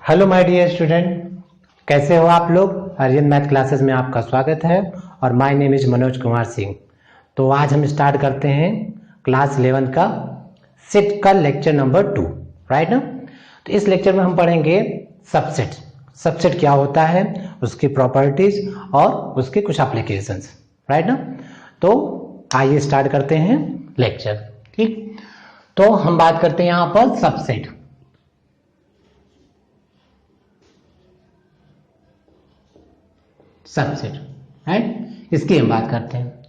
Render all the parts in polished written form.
Hello my dear student, कैसे हो आप लोग। आर्यन मैथ क्लासेस में आपका स्वागत है और my name is Manoj Kumar Singh. तो आज हम स्टार्ट करते हैं क्लास 11 का सेट का लेक्चर नंबर 2, राइट ना। तो इस लेक्चर में हम पढ़ेंगे सबसेट। सबसेट क्या होता है, उसकी प्रॉपर्टीज और उसके कुछ एप्लीकेशंस, राइट ना। तो आइए स्टार्ट करते हैं लेक्चर। ठीक, तो हम बात करते हैं यहाँ पर सबसेट। सबसेट, राइट, इसकी हम बात करते हैं।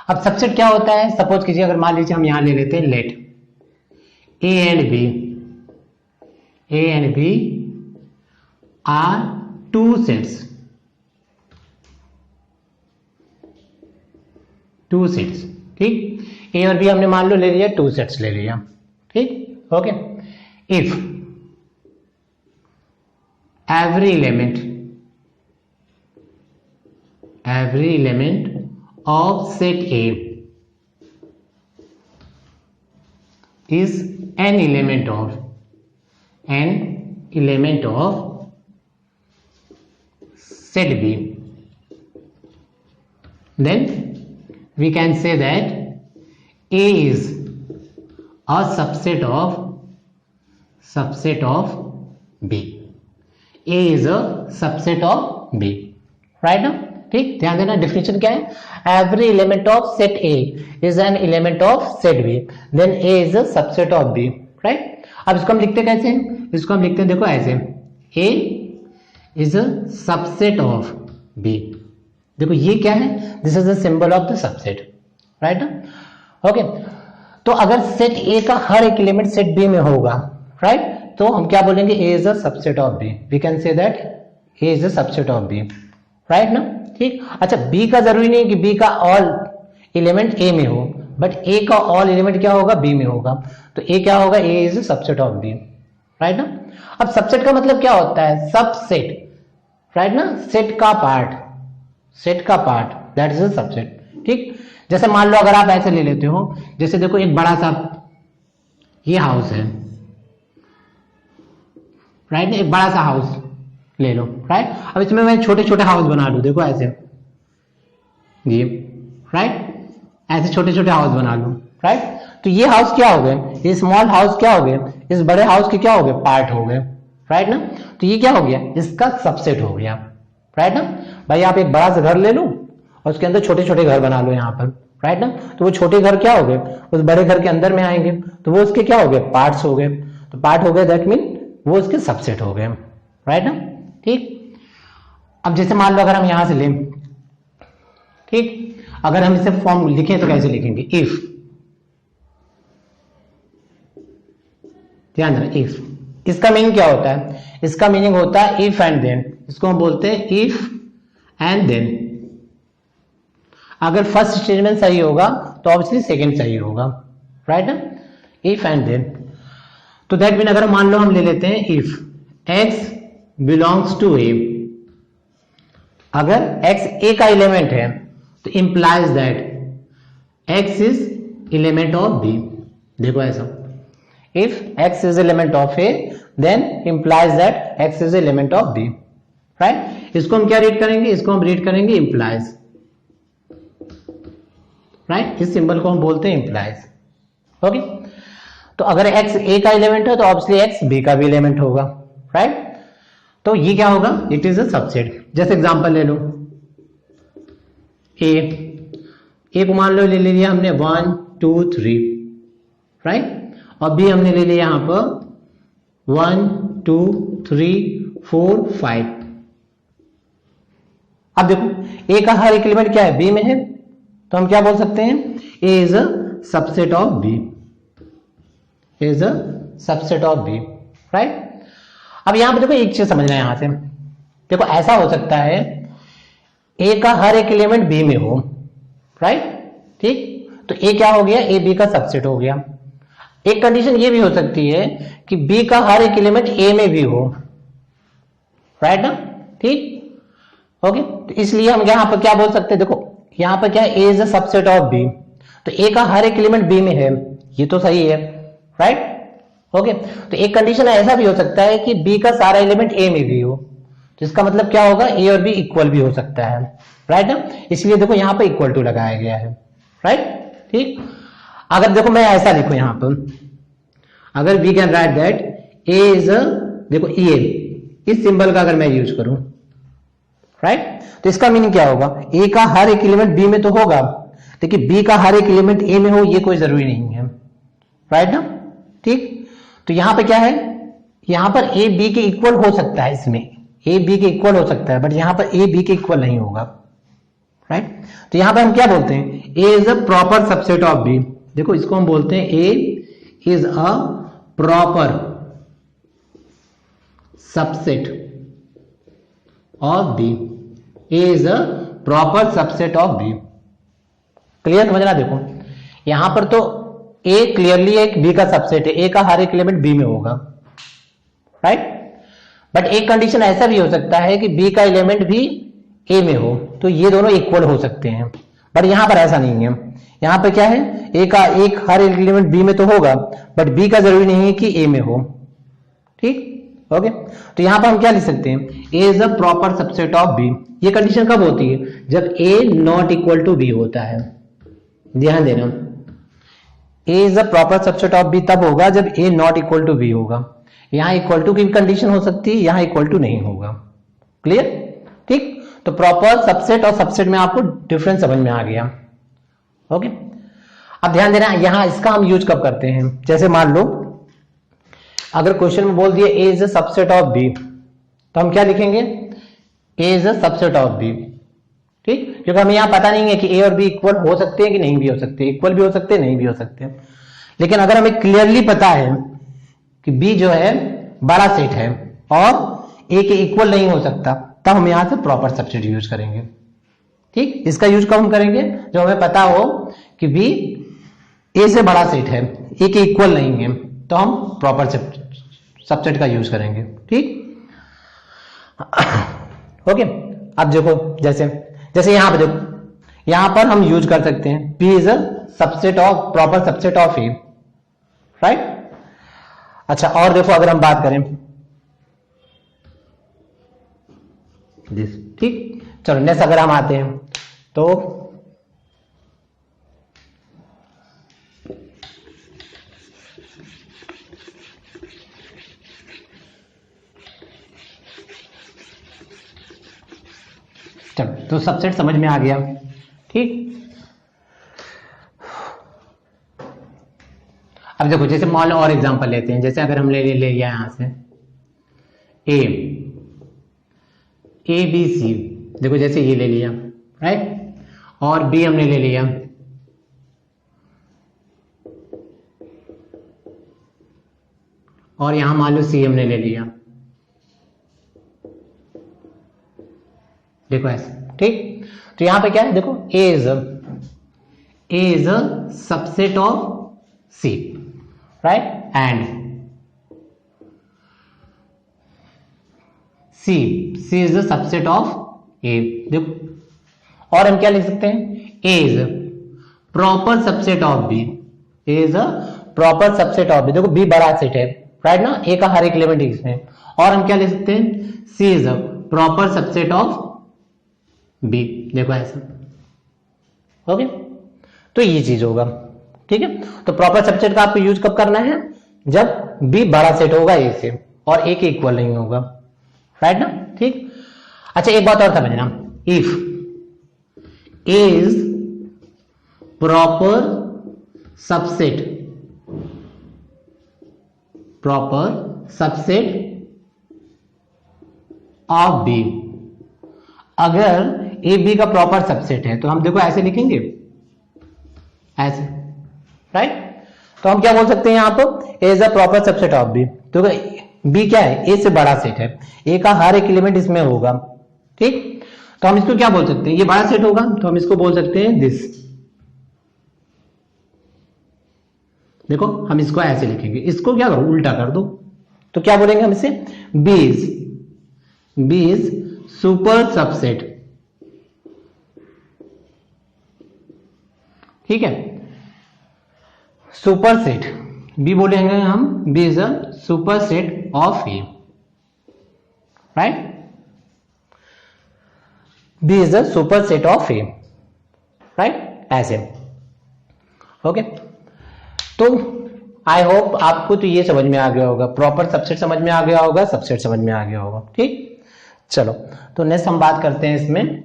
अब सबसेट क्या होता है, सपोज कीजिए अगर मान लीजिए हम यहां ले लेते हैं let A and B are two sets, ठीक। ए और बी हमने मान लो ले लिया, टू सेट्स ले लिया, ठीक, okay. If every element of set A is an element of set B, then we can say that A is a subset of B. A is a subset of B, right now। ठीक, ध्यान देना definition क्या है, every element of set A is an element of set B, then A is a subset of B, right. अब इसको हम लिखते कैसे हैं, इसको हम लिखते हैं देखो ऐसे, A is a subset of B. देखो ये क्या है, this is the symbol of the subset, right ना, ओके। तो अगर सेट ए का हर एक एलिमेंट सेट बी में होगा, राइट, तो हम क्या बोलेंगे, A is a subset of B. We can say that A is a subset of B, right ना, ठीक। अच्छा, बी का जरूरी नहीं कि बी का ऑल एलिमेंट ए में हो, बट ए का ऑल एलिमेंट क्या होगा, बी में होगा। तो ए क्या होगा, A is a subset of B, right ना। अब सबसेट का मतलब क्या होता है, सबसेट, राइट ना, सेट का part, that is a subset, ठीक। जैसे मान लो अगर आप ऐसे ले लेते हो, जैसे देखो एक बड़ा सा ये हाउस है, राइट, एक बड़ा सा हाउस ले लो, राइट। अब इसमें मैं छोटे छोटे हाउस बना लूं, देखो ऐसे, ये, राइट, ऐसे छोटे छोटे हाउस बना लूं, राइट। तो ये हाउस क्या हो गए, ये स्मॉल हाउस क्या हो गए, इस बड़े हाउस के क्या हो गए, पार्ट हो गए, राइट ना। तो ये क्या हो गया, इसका सबसेट हो गया, राइट ना। भाई आप एक बड़ा सा घर ले लो और उसके अंदर छोटे छोटे घर बना लो यहाँ पर, राइट ना। तो वो छोटे घर क्या हो गए, उस बड़े घर के अंदर में आएंगे, तो वो उसके क्या हो गए, पार्ट्स हो गए। तो पार्ट हो गए, दैट मीन वो उसके सबसेट हो गए, राइट ना, ठीक। अब जैसे मान लो अगर हम यहां से लें, ठीक, अगर हम इसे फॉर्म लिखें तो कैसे लिखेंगे, इफ, ध्यान देना, इफ, इसका मीनिंग क्या होता है, इसका मीनिंग होता है इफ एंड देन। इसको हम बोलते हैं इफ एंड देन। अगर फर्स्ट स्टेटमेंट सही होगा तो ऑब्वियसली सेकंड सही होगा, राइट ना, इफ एंड देन। तो दैट मीन अगर मान लो हम ले लेते हैं if x belongs to A, अगर x a का एलिमेंट है तो implies that x is element of b। देखो ऐसा, if x is element of a then implies that x is element of b, right. इसको हम क्या रीड करेंगे, इसको हम रीड करेंगे इंप्लाइज, राइट। इस सिंबल को हम बोलते हैं इंप्लाइज, ओके। तो अगर x a का एलिमेंट है तो ऑब्वियसली x b का भी एलिमेंट होगा, राइट। तो ये क्या होगा, इट इज अ सबसेट। जैसे एग्जांपल ले लो, ए को मान लो ले लिया हमने 1 2 3, राइट, और बी हमने ले लिया यहां पर 1 2 3 4 5। अब देखो ए का हर एक एलिमेंट क्या है, बी में है, तो हम क्या बोल सकते हैं, A is a subset of B, is a subset of B, right. अब यहां पे देखो एक चीज समझना है, यहां से देखो ऐसा हो सकता है ए का हर एक एलिमेंट बी में हो, राइट, ठीक। तो ए क्या हो गया, ए बी का सबसेट हो गया। एक कंडीशन ये भी हो सकती है कि बी का हर एक एलिमेंट ए में भी हो, राइट ना, ठीक, ओके। तो इसलिए हम यहां पर क्या बोल सकते हैं, देखो यहां पर क्या है, A is a subset of B, तो ए का हर एक एलिमेंट बी में है, ये तो सही है, राइट, ओके, तो एक कंडीशन ऐसा भी हो सकता है कि बी का सारा एलिमेंट ए में भी हो, तो इसका मतलब क्या होगा, ए और बी इक्वल भी हो सकता है, राइट ना, इसलिए देखो यहाँ पर इक्वल टू लगाया गया है, राइट। ठीक, अगर देखो मैं ऐसा लिखूं यहाँ पर, अगर we can write that A is देखो ए, इस सिंबल का अगर मैं यूज करूं, राइट, तो इसका मीनिंग क्या होगा, ए का हर एक एलिमेंट बी में तो होगा, लेकिन बी का हर एक एलिमेंट ए में हो ये कोई जरूरी नहीं है, राइट ना। ठीक, तो यहां पे क्या है, यहां पर ए बी के इक्वल हो सकता है, इसमें ए बी के इक्वल हो सकता है, बट यहां पर ए बी के इक्वल नहीं होगा, राइट। तो यहां पर हम क्या बोलते हैं, A is a proper subset of B, देखो इसको हम बोलते हैं A is a proper subset of B, A is a proper subset of B. Clear समझना, देखो यहां पर तो ए क्लियरली एक बी का सबसेट है, ए का हर एक एलिमेंट बी में होगा, राइट, बट एक कंडीशन ऐसा भी हो सकता है कि बी का एलिमेंट भी ए में हो, तो ये दोनों इक्वल हो सकते हैं, बट यहां पर ऐसा नहीं है, यहां पर क्या है, ए का एक हर एक एलिमेंट बी में तो होगा, बट बी का जरूरी नहीं है कि ए में हो। ठीक, ओके, तो यहां पर हम क्या लिख सकते हैं, A is a proper subset of B. ये कंडीशन कब होती है, जब A not equal to B होता है, ध्यान देना, A is a proper subset of B तब होगा जब A not equal to B होगा, यहां इक्वल टू की कंडीशन हो सकती है, यहां इक्वल टू नहीं होगा। क्लियर, ठीक, तो प्रॉपर सबसेट और सबसेट में आपको डिफरेंस समझ में आ गया। ओके, अब ध्यान देना, यहां इसका हम यूज कब करते हैं, जैसे मान लो अगर क्वेश्चन में बोल दिया A is a subset of B, तो हम क्या लिखेंगे, A is a subset of B. ठीक, क्योंकि हमें यहां पता नहीं है कि ए और बी इक्वल हो सकते हैं कि नहीं भी हो सकते, इक्वल भी हो सकते हैं नहीं भी हो सकते, लेकिन अगर हमें क्लियरली पता है कि बी जो है बड़ा सेट है और ए के इक्वल नहीं हो सकता, तब हम यहां से प्रॉपर सबसेट यूज करेंगे। ठीक, इसका यूज कब हम करेंगे, जब हमें पता हो कि बी ए से बड़ा सेट है, ए के इक्वल नहीं है, तो हम प्रॉपर सबसेट का यूज करेंगे। ठीक, ओके, अब देखो जैसे जैसे यहां पर देखो, यहां पर हम यूज कर सकते हैं P is a subset of proper subset of A, right. अच्छा, और देखो अगर हम बात करें दिस, ठीक, चलो नेक्स्ट अगर हम आते हैं तो चलो, तो सबसेट समझ में आ गया। ठीक, अब देखो जैसे मान लो और एग्जांपल लेते हैं, जैसे अगर हम ले लिया यहां से ए बी सी, देखो जैसे ये ले लिया, राइट, और बी हमने ले लिया, और यहां मान लो सी हमने ले लिया, देखो ऐसे। ठीक, तो यहां पे क्या है, देखो A is a subset of C, right, and C is a subset of A. देखो, और हम क्या लिख सकते हैं, A is proper subset of B, A is a proper subset of B, देखो बी बड़ा सेट है, राइट ना, ए का हर एक एलिमेंट इसमें, और हम क्या लिख सकते हैं, C is a proper subset of B, देखो ऐसा। ओके, तो ये चीज होगा। ठीक है, तो प्रॉपर सबसेट का आपको यूज कब करना है, जब बी बड़ा सेट होगा ए से और ए के इक्वल नहीं होगा, राइट ना। ठीक, अच्छा एक बात और समझना, if A is proper subset of B, अगर ए बी का प्रॉपर सबसेट है तो हम देखो ऐसे लिखेंगे, ऐसे, राइट। तो हम क्या बोल सकते हैं यहां पर, A is a proper subset of B, तो बी क्या है, ए से बड़ा सेट है, ए का हर एक एलिमेंट इसमें होगा। ठीक, तो हम इसको क्या बोल सकते हैं, ये बड़ा सेट होगा तो हम इसको बोल सकते हैं दिस, देखो हम इसको ऐसे लिखेंगे, इसको क्या करो उल्टा कर दो, तो क्या बोलेंगे हम इसे, बी इज सुपर सबसेट, ठीक है, सुपर सेट, बी बोलेंगे हम B is a super set of A, right, B is a super set of A, right, ऐसे, ओके। तो आई होप आपको तो ये समझ में आ गया होगा, प्रॉपर सबसेट समझ में आ गया होगा, सबसेट समझ में आ गया होगा, ठीक। चलो तो नेक्स्ट हम बात करते हैं इसमें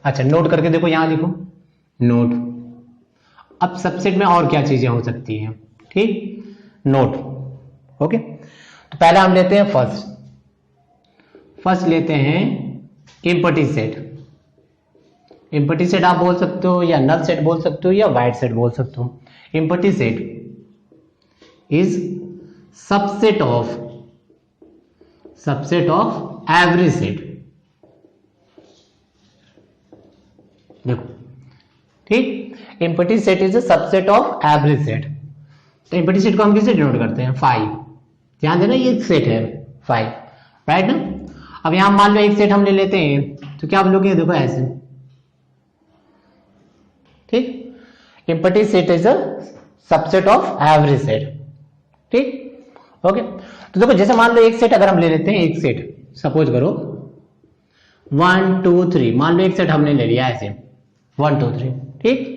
अच्छा, नोट करके देखो, यहां लिखो नोट। अब सबसेट में और क्या चीजें हो सकती हैं, ठीक, नोट, ओके। तो पहला हम लेते हैं फर्स्ट लेते हैं एम्प्टी सेट। एम्प्टी सेट आप बोल सकते हो या नल सेट बोल सकते हो या वाइड सेट बोल सकते हो। Empty set is subset of every set, देखो, ठीक, empty set is a subset of every set. तो एम्प्टी सेट को हम किससे डिनोट करते हैं, 5, ध्यान देना ये सेट है 5, राइट ना। अब यहां मान लो एक सेट हम ले लेते हैं, तो क्या बोलोगे, देखो ऐसे, ठीक, empty set is a subset of every set, ठीक, ओके। तो देखो जैसे मान लो एक सेट अगर हम ले लेते हैं, एक सेट सपोज करो 1 2 3, मान लो एक सेट हमने ले लिया ऐसे 1 2 3, ठीक।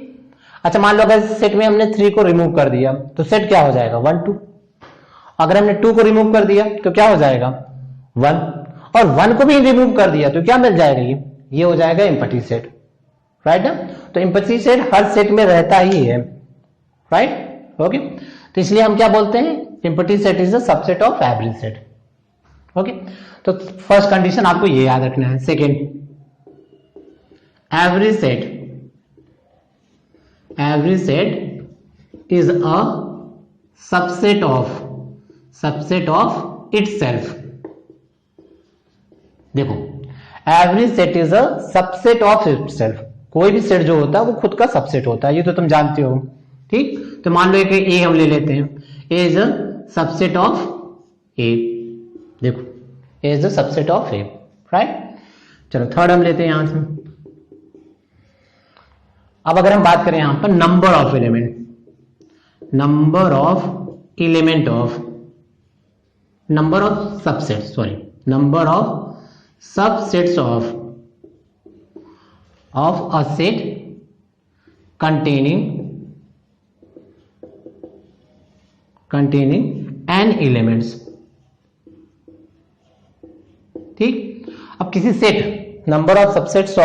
अच्छा मान लो अगर इस सेट में हमने 3 को रिमूव कर दिया तो सेट क्या हो जाएगा, 1 2। अगर हमने 2 को रिमूव कर दिया तो क्या हो जाएगा, 1, और 1 को भी रिमूव कर दिया तो क्या मिल जाएगा, ये हो जाएगा एम्प्टी सेट, राइट ना। तो एम्प्टी सेट हर सेट में रहता ही है, राइट, ओके। तो इसलिए हम क्या बोलते हैं, empty set is a subset of every set, okay. तो फर्स्ट कंडीशन आपको ये याद रखना है। Second, every set is a subset of itself। देखो every set is a subset of itself, कोई भी सेट जो होता है वो खुद का सबसेट होता है, ये तो तुम जानते हो, ठीक। तो मान लो एक ए हम ले लेते हैं, A is a subset of A, देखो A is a subset of A, right. चलो थर्ड हम लेते हैं यहां से। अब अगर हम बात करें यहां पर number of subsets of a set containing n elements, ठीक। अब किसी set number of subsets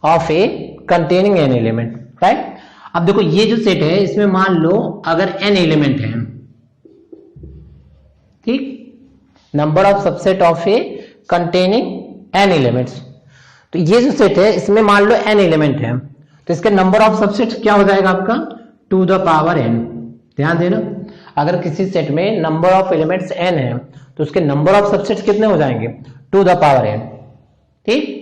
of A containing an element, right. अब देखो ये जो सेट है इसमें मान लो अगर एन एलिमेंट है, ठीक, number of subset of A containing N elements, तो ये जो सेट है इसमें मान लो एन एलिमेंट है, तो इसके नंबर ऑफ सबसेट्स क्या हो जाएगा आपका, टू द पावर एन। ध्यान देना, अगर किसी सेट में नंबर ऑफ एलिमेंट्स एन है तो उसके नंबर ऑफ सबसेट्स कितने हो जाएंगे, टू द पावर एन, ठीक,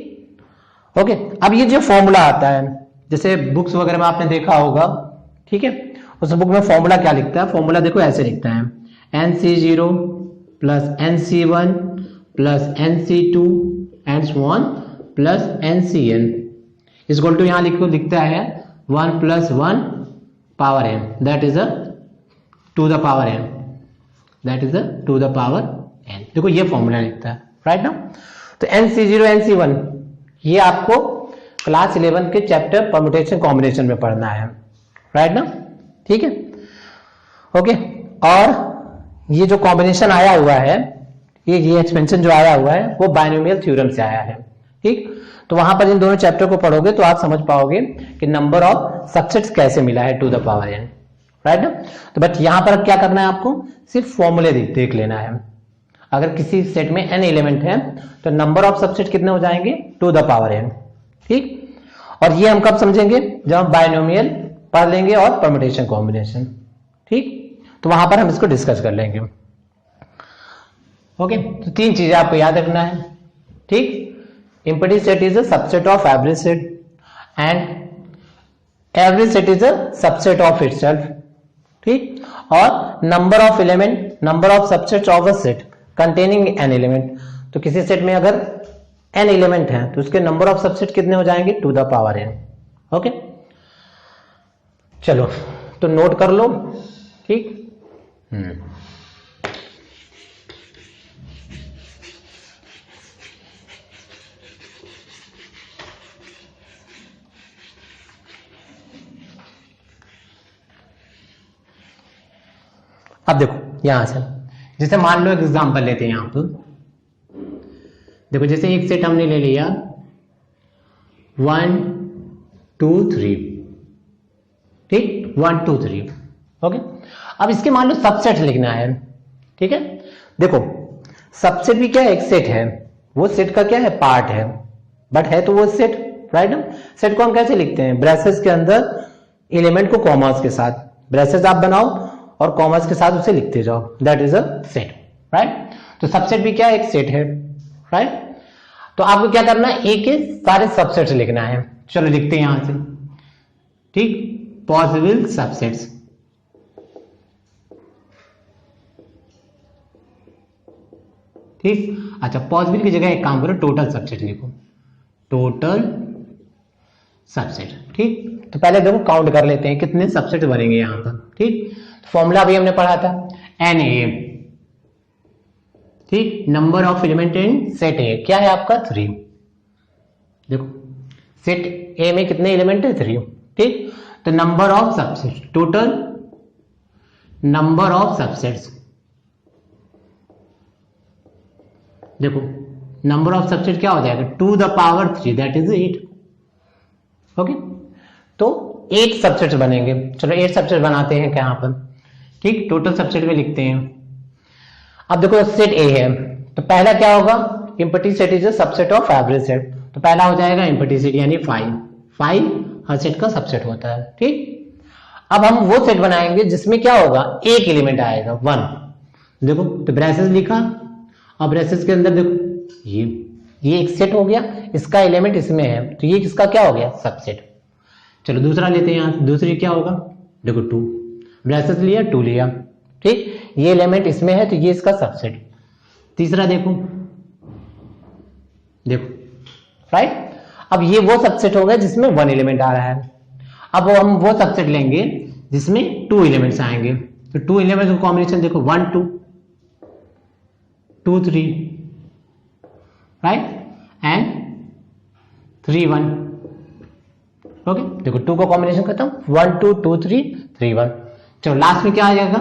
ओके। अब ये जो फॉर्मूला आता है, जैसे बुक्स वगैरह में आपने देखा होगा, ठीक है, उस बुक में फॉर्मूला क्या लिखता है, फॉर्मूला देखो ऐसे लिखता है, NC0 plus NC1 plus NC2 and so on plus NCN equal to, यहां लिखता है 1 plus 1 power n, that is a two the power n, that is a two the power n। देखो ये फॉर्मूला लिखता है, राइट ना। तो NC0 NC1 ये आपको क्लास 11 के चैप्टर परम्यूटेशन कॉम्बिनेशन में पढ़ना है, राइट ना, ठीक है, ओके। और ये जो कॉम्बिनेशन आया हुआ है, ये एक्सपेंशन जो आया हुआ है वो बाइनोमियल थ्योरम से आया है, ठीक। तो वहां पर इन दोनों चैप्टर को पढ़ोगे तो आप समझ पाओगे कि नंबर ऑफ सबसेट्स कैसे मिला है two the power n, right ना। तो बट यहां पर क्या करना है, आपको सिर्फ फॉर्मूले देख लेना है। अगर किसी सेट में n एलिमेंट है तो नंबर ऑफ सबसेट कितने हो जाएंगे, टू द पावर n, ठीक। और ये हम कब समझेंगे, जब हम बाइनोमियल पढ़ लेंगे और परम्यूटेशन कॉम्बिनेशन, ठीक। तो वहां पर हम इसको डिस्कस कर लेंगे, ओके। तो 3 चीजें आपको याद रखना है, ठीक। Empty set is a subset of every set and every set is a subset of itself, ठीक। और number of element, number of subsets of a set containing an element. तो किसी सेट में अगर एन एलिमेंट है तो उसके number of subset कितने हो जाएंगे, two the power n. Okay, चलो तो नोट कर लो, ठीक। अब देखो यहां से, जैसे मान लो एक एग्जांपल लेते हैं यहां पर, देखो जैसे एक सेट हमने ले लिया 1 2 3, ठीक, 1 2 3। ओके, अब इसके मान लो सबसेट लिखना है, ठीक है। देखो सबसेट भी क्या है, एक सेट है, वो सेट का क्या है, पार्ट है, बट है तो वो सेट, राइट ना। सेट को हम कैसे लिखते हैं, ब्रेसेस के अंदर एलिमेंट को कॉमास के साथ, ब्रेसेस आप बनाओ और कॉमास के साथ उसे लिखते जाओ, that is a set, right. तो सबसेट भी क्या है, एक सेट है, राइट। तो आपको क्या करना है, एक के सारे सबसेट्स लिखना है। चलो लिखते हैं यहां से, ठीक, पॉसिबल सबसेट्स, ठीक। अच्छा, पॉसिबल की जगह एक काम करो, टोटल सबसेट लिखो, टोटल सबसेट, ठीक। तो पहले देखो काउंट कर लेते हैं कितने सबसेट बनेंगे यहां पर, ठीक। फॉर्मूला भी हमने पढ़ा था, एन ए, ठीक, number of element in set ए क्या है आपका, 3। देखो सेट ए में कितने एलिमेंट है, 3, ठीक। तो number of subset, total number of subsets, देखो नंबर ऑफ सबसेट क्या हो जाएगा, 2 the power 3, that is 8। Okay, तो 8 सबसेट्स बनेंगे। चलो 8 सबसेट बनाते हैं यहाँ पर, ठीक, टोटल सबसेट में लिखते हैं। अब देखो सेट ए है, तो पहला क्या होगा, empty set is a subset of average set, तो पहला हो जाएगा एम्प्टी सेट यानी 5 हर सेट का सबसेट होता है, ठीक। अब हम वो सेट बनाएंगे जिसमें क्या होगा, एक एलिमेंट आएगा 1। देखो तो ब्रेसेस लिखा, अब ब्रेसेस के अंदर देखो ये एक सेट हो गया, इसका एलिमेंट इसमें है, तो ये किसका क्या हो गया, सबसेट। चलो दूसरा लेते हैं यहां, दूसरी क्या होगा, देखो 2, ब्रेसेस लिया 2 लिया, ठीक, ये एलिमेंट इसमें है तो ये इसका सबसेट। तीसरा देखो राइट। अब ये वो सबसेट होगा जिसमें 1 एलिमेंट आ रहा है। अब हम वो सबसेट लेंगे जिसमें 2 एलिमेंट्स आएंगे, तो 2 एलिमेंट्स का कॉम्बिनेशन देखो 1 2 2 3, राइट, एंड 3 1। ओके, देखो 2 का कॉम्बिनेशन खत्म, 1 2 2 3 3 1। चलो लास्ट में क्या आ जाएगा,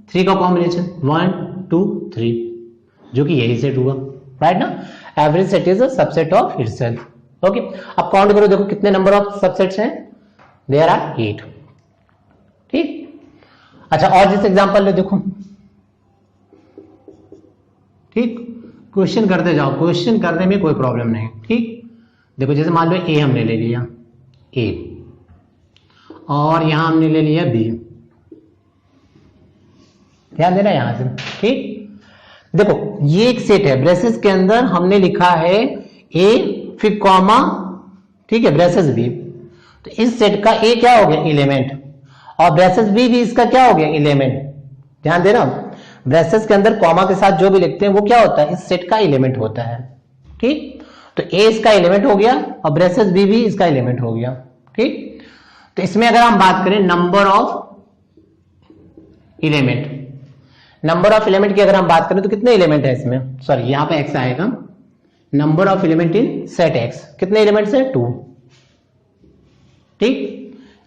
3 का कॉम्बिनेशन 1 2 3, जो कि यही सेट हुआ, राइट ना। Average set is a subset of itself. Okay, अब काउंट करो, देखो कितने नंबर ऑफ सबसेट्स हैं, देयर आर 8, ठीक। अच्छा, और जैसे एग्जांपल लो, देखो, ठीक, क्वेश्चन करते जाओ, क्वेश्चन करने में कोई प्रॉब्लम नहीं, ठीक। देखो जैसे मान लो ए हमने ले लिया, ए, और यहां हमने ले लिया बी, ध्यान देना यहां से, ठीक। देखो ये एक सेट है, ब्रेसेस के अंदर हमने लिखा है ए फिर कॉमा, ठीक है, ब्रेसेस बी, तो इस सेट का ए क्या हो गया, एलिमेंट, और ब्रेसेस बी भी इसका क्या हो गया, एलिमेंट। ध्यान देना, ब्रेसेस के अंदर कॉमा के साथ जो भी लिखते हैं वो क्या होता है, इस सेट का एलिमेंट होता है, ठीक। तो ए इसका एलिमेंट हो गया और ब्रेसेस बी भी इसका एलिमेंट हो गया, ठीक। तो इसमें अगर हम बात करें number of element, number of element की अगर हम बात करें तो कितने एलिमेंट है इसमें, सॉरी यहां पे एक्स आएगा, number of element in set x, कितने एलिमेंट्स है, 2, ठीक।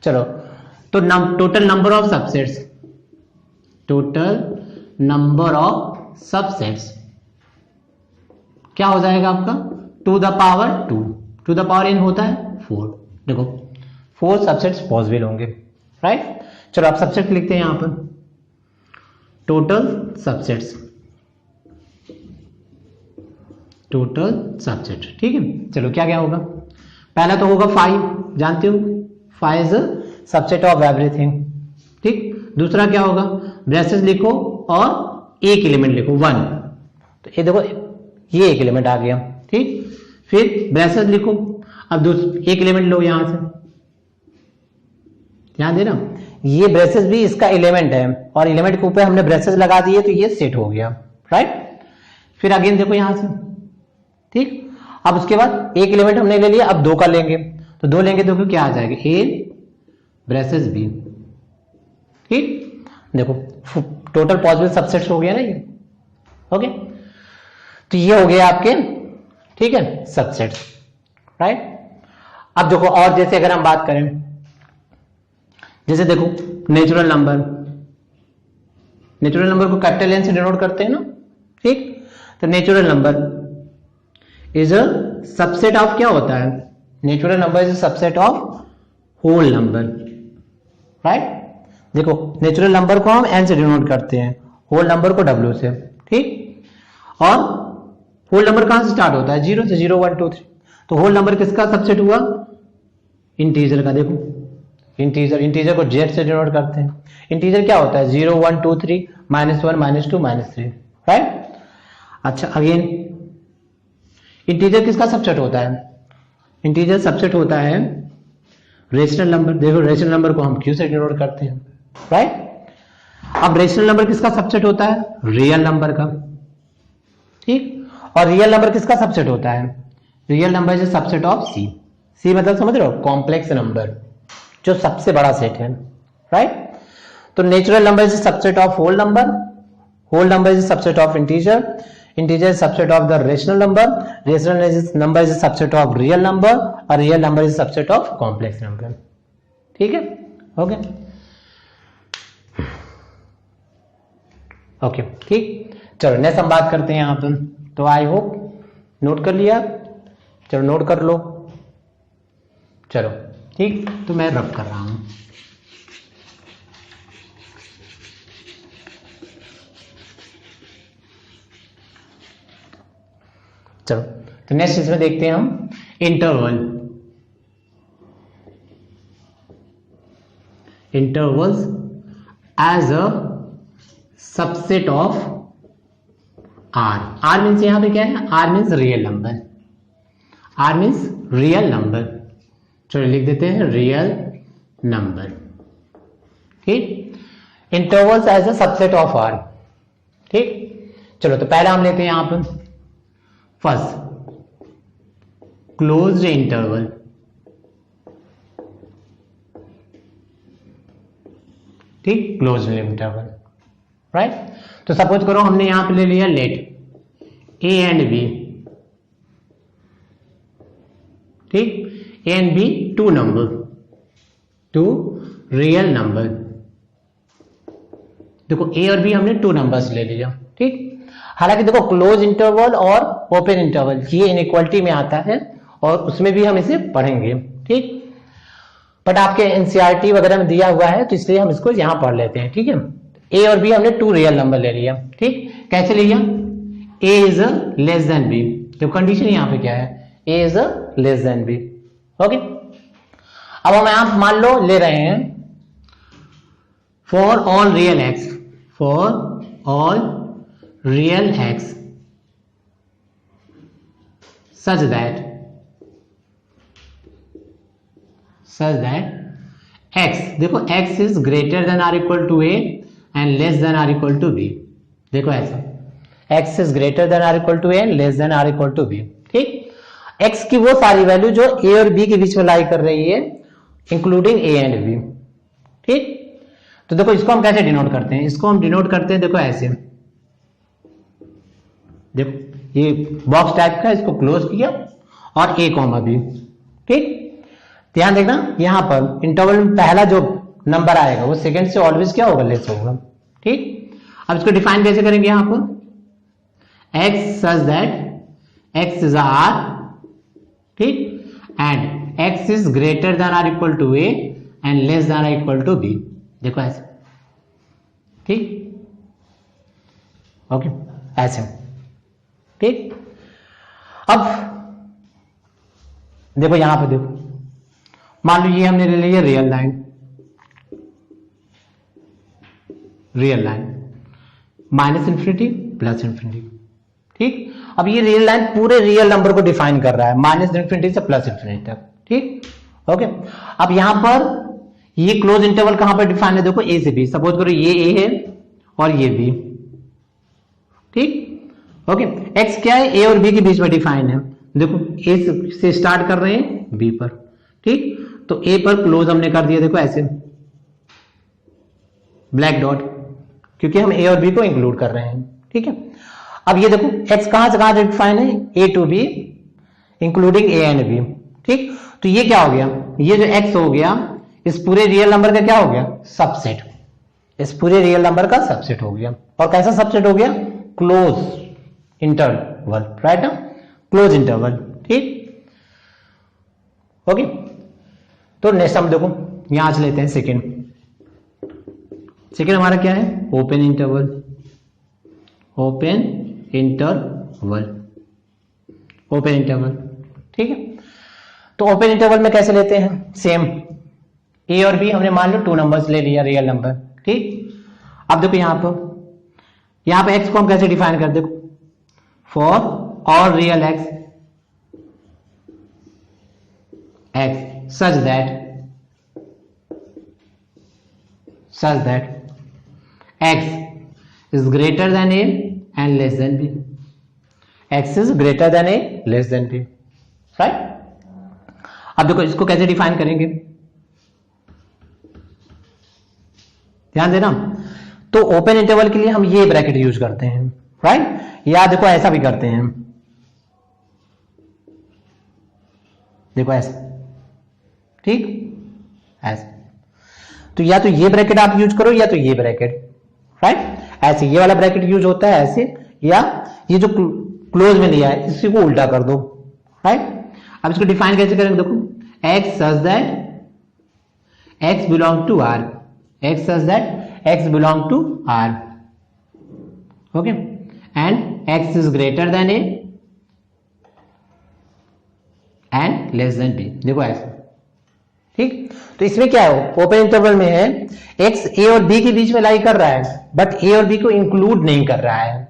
चलो तो total number of subsets, total number of subsets क्या हो जाएगा आपका, 2 the power 2, 2 the power n होता है 4। देखो 4 सबसेट्स पॉसिबल होंगे, राइट। चलो आप सबसेट लिखते हैं यहां पर, टोटल सबसेट्स, टोटल सबसेट, ठीक है। चलो क्या क्या होगा, पहला तो होगा 5, जानते हो 5 इज सबसेट ऑफ एवरीथिंग, ठीक। दूसरा क्या होगा, ब्रेसेस लिखो और एक एलिमेंट लिखो 1, तो ये देखो ये एक एलिमेंट आ गया, ठीक। फिर ब्रेसेस लिखो, अब एक एलिमेंट लो यहां से, ध्यान देना, ये ब्रेसेस भी इसका एलिमेंट है और एलिमेंट के ऊपर हमने ब्रेसेस लगा दिए तो ये सेट हो गया, राइट। फिर अगेन देखो यहां से, ठीक। अब उसके बाद एक एलिमेंट हमने ले लिया, अब 2 का लेंगे, तो 2 लेंगे तो क्या आ जाएगा, ए ब्रेसेस बी, ठीक। देखो टोटल पॉसिबल सबसेट्स हो गया ना ये, ओके। तो ये हो गया आपके, ठीक है, सबसेट्स, राइट। अब देखो और जैसे अगर हम बात करें, जैसे देखो नेचुरल नंबर, नेचुरल नंबर को कैपिटल एन से डिनोट करते हैं ना, ठीक। तो natural number is a subset of, क्या होता है, natural number is a subset of whole number, right. देखो नेचुरल नंबर को हम एन से डिनोट करते हैं, होल नंबर को डब्ल्यू से, ठीक। और होल नंबर कहां से स्टार्ट होता है, 0 से, 0 1 2 3। तो होल नंबर किसका सबसेट हुआ, इंटीजर का। देखो इंटीजर, इंटीजर को जेड से डिनोट करते हैं। इंटीजर क्या होता है, 0 1 2 3 -1 -2 -3, राइट। अच्छा अगेन इंटीजर किसका सबसेट होता है, इंटीजर सबसेट होता है रेशनल नंबर। देखो रेशनल नंबर को हम क्यू से डिनोट करते हैं, राइट। अब रेशनल नंबर किसका सबसेट होता है, रियल नंबर का, ठीक। और रियल नंबर किसका सबसेट होता है, real number is subset of C. C मतलब समझ रहे हो, कॉम्प्लेक्स नंबर, जो सबसे बड़ा सेट है, राइट। तो natural number is subset of whole number is subset of integer, integer is subset of the rational number is subset of real number, और real number is subset of complex number, ठीक है, okay okay, ठीक। चलो next हम बात करते हैं यहां पर। तो आई होप नोट कर लिया, चलो नोट कर लो, चलो ठीक। तो मैं रब कर रहा हूं, चलो। तो नेक्स्ट इसमें देखते हैं हम intervals as a subset of R. R means यहां पे क्या है, R means real number, R means real number. चलो लिख देते हैं रियल नंबर, ठीक। Intervals as a subset of R, ठीक। चलो तो पहला हम लेते हैं यहां पर फर्स्ट क्लोज्ड इंटरवल, ठीक, क्लोज्ड इंटरवल, राइट। तो सपोज करो हमने यहां पे ले लिया लेट ए एंड बी, ठीक, A and B two number, two real number. देखो ए और बी हमने टू नंबर्स ले लिया, ठीक। हालांकि देखो क्लोज इंटरवल और ओपन इंटरवल ये इनइक्वालिटी में आता है, और उसमें भी हम इसे पढ़ेंगे, ठीक। बट आपके एनसीईआरटी वगैरह में दिया हुआ है, तो इसलिए हम इसको यहां पढ़ लेते हैं, ठीक है। ए और बी हमने टू रियल नंबर ले लिया, ठीक। कैसे लिया, A is less than B, तो कंडीशन यहां पे क्या है, A is less than B, okay. अब हम यहां मान लो ले रहे हैं for all real x, for all real x such that x, देखो x is greater than or equal to a and less than or equal to b। देखो ऐसा x is greater than or equal to a and less than or equal to b, ठीक। x की वो सारी value जो a और b के बीच में लाई कर रही है, इंक्लूडिंग a एंड b, ठीक। तो देखो इसको हम कैसे डिनोट करते हैं, इसको हम डिनोट करते हैं देखो ऐसे, देखो ये बॉक्स टाइप का, इसको क्लोज किया और a कॉमा b, ठीक। ध्यान देखना यहां पर इंटरवल में पहला जो नंबर आएगा वो सेकंड से ऑलवेज क्या होगा, लेस होगा, ठीक। अब इसको डिफाइन कैसे करेंगे, यहां पर x such that x is r, ठीक, and x is greater than और equal to a and less than और इक्वल टू b। देखो ऐसे, ठीक, ओके ऐसे, ठीक। अब देखो यहां पे देखो, मान लो ये हमने ले लिया real line, minus infinity plus infinity, ठीक। अब ये रियल लाइन पूरे रियल नंबर को डिफाइन कर रहा है, माइनस इंफिनिटी से प्लस इंफिनिटी तक, ठीक, ओके। अब यहां पर ये क्लोज इंटरवल कहां पर डिफाइन है, देखो ए से बी, सपोज करो ये ए है और ये बी, ठीक, ओके, एक्स क्या है, ए और बी के बीच में डिफाइन है। देखो ए से स्टार्ट कर रहे हैं बी पर, ठीक, तो ए पर क्लोज हमने कर दिया, देखो ऐसे ब्लैक डॉट, क्योंकि हम ए और बी को इंक्लूड कर रहे हैं, ठीक है। अब ये देखो एक्स कहां से कहां डिफाइन है, a to b including A and B, ठीक। तो ये क्या हो गया, ये जो एक्स हो गया इस पूरे रियल नंबर का क्या हो गया, सबसेट, इस पूरे रियल नंबर का सबसेट हो गया। और कैसा सबसेट हो गया, क्लोज इंटरवल, राइट ना, क्लोज इंटरवल, ठीक। ओके, तो नेक्स्ट हम देखो यहां से लेते हैं सेकेंड। सेकेंड हमारा क्या है, open interval, open interval, open interval, ठीक है। तो ओपन इंटरवल में कैसे लेते हैं, सेम ए और बी हमने मान लो 2 नंबर्स ले लिया, रियल नंबर, ठीक। अब देखो यहां पे एक्स को हम कैसे डिफाइन कर, देखो for all real x such that x is greater than a and less than b, x is greater than a less than b, right. अब देखो इसको कैसे डिफाइन करेंगे, ध्यान देना। तो ओपन इंटरवल के लिए हम ये ब्रैकेट यूज करते हैं, राइट, या देखो ऐसा भी करते हैं, देखो ऐसा, ठीक, ऐसे। तो या तो ये ब्रैकेट आप यूज करो या तो ये ब्रैकेट, राइट, ऐसे ये वाला ब्रैकेट यूज होता है ऐसे, या ये जो क्लोज में लिया है इसी को उल्टा कर दो, राइट। अब इसको डिफाइन कैसे करेंगे, देखो x such that x belong to R, x such that x belong to R, okay, and x is greater than A and less than B, देखो ऐसे, ठीक। तो इसमें क्या है, ओपन इंटरवल में है एक्स ए और बी के बीच में लाई कर रहा है, बट ए और बी को इंक्लूड नहीं कर रहा है।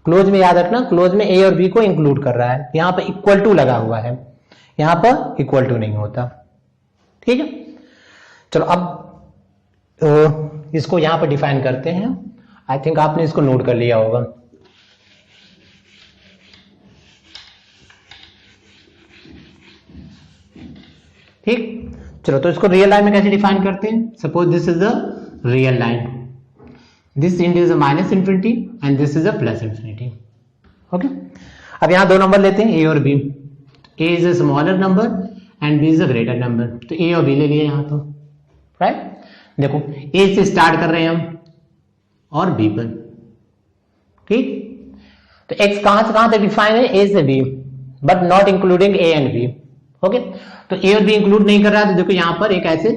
क्लोज में याद रखना, क्लोज में ए और बी को इंक्लूड कर रहा है, यहां पर इक्वल टू लगा हुआ है, यहां पर इक्वल टू नहीं होता, ठीक है। चलो अब इसको यहां पर डिफाइन करते हैं। आई थिंक आपने इसको नोट कर लिया होगा, ठीक। चलो तो इसको रियल लाइन में कैसे डिफाइन करते हैं, suppose this is the real line, this end is a minus infinity and this is a plus infinity, okay. अब यहां 2 नंबर लेते हैं, ए और B, A is a smaller number and B is a greater number, तो A और B ले लिए यहां तो, राइट। देखो ए से स्टार्ट कर रहे हैं हम और बी पर, ठीक। तो एक्स कहां से कहां तक डिफाइन है, ए से B, but not including A and B, okay. तो ए और बी इंक्लूड नहीं कर रहा है, तो देखो यहां पर एक ऐसे,